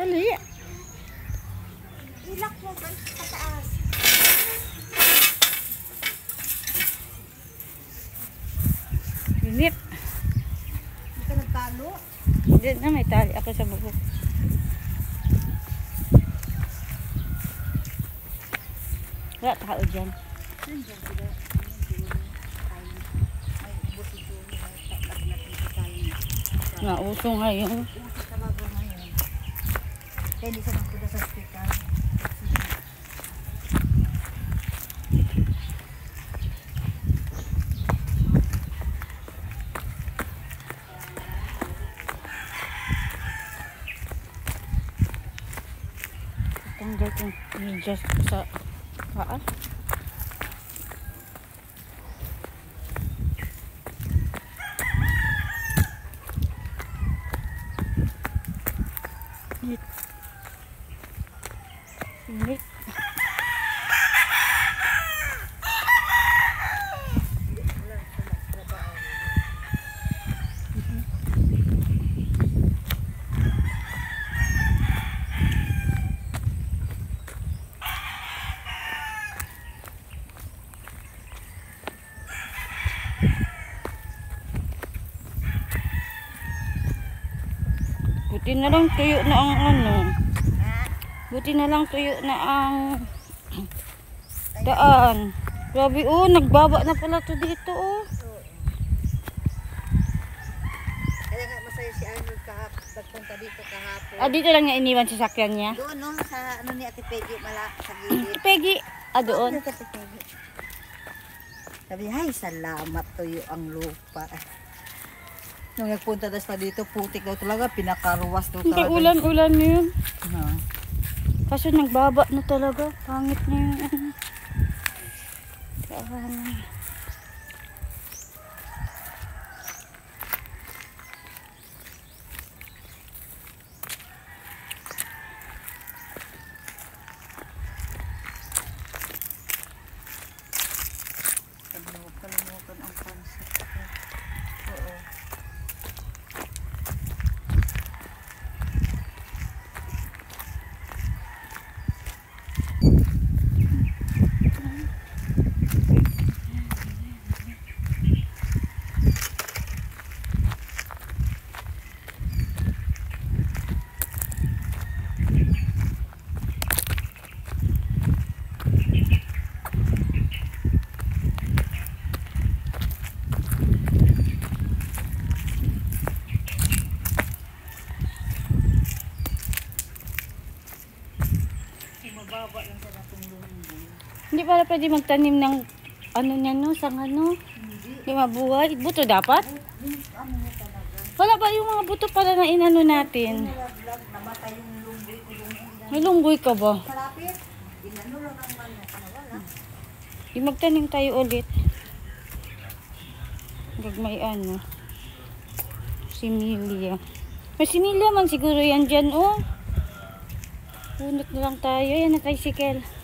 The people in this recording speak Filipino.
Dali. Ilak mo pataas. Inip. Hindi ka nagtalo. Hindi na, may tali ako sa buhok. Wala tao dyan. Nandiyan sila. Ay, buti doon. Nauso ngayon. Uso talaga ngayon. Kaya hindi sa magpunta sa hospital. Tanggal ko i-adjust ko sa paa. Init. Buti na lang tuyo na ang ano. Buti na lang tuyo na ang daan. Grabe oh, nagbaba na pala to dito oh. Kaya nga masaya si Arnold pagpunta dito kahapon. Ah, dito lang niya iniwan sa sakyan niya. Doon no, sa ano ni Ate Peggy sa gilid. Peggy, doon. Ate Peggy. Sabi, ay salamat tuyo ang lupa. Nung nagpunta daw pa dito, putik daw talaga, pinakaruwas daw Hindi talaga. ulan-ulan na yun. Ha. Kaso nagbaba na talaga. Pangit na yun. Kawahan. Kalimutan ang pansit. Oo. Mababa lang sa nating lumbo. Hindi pala pwede magtanim ng ano niya no, sang ano. Hindi mabuhay. Buto dapat? Ano na talaga? Wala ba yung mga buto pala na inano natin? Nalaglag, namatay yung lumboy ko yung May lunggoy ka ba? kalapit. Inano lang naman nawala. Di magtanim tayo ulit. Gagmay ano. Similia. May similia man siguro yan dyan oh. Punot na lang tayo. Yan na tricycle.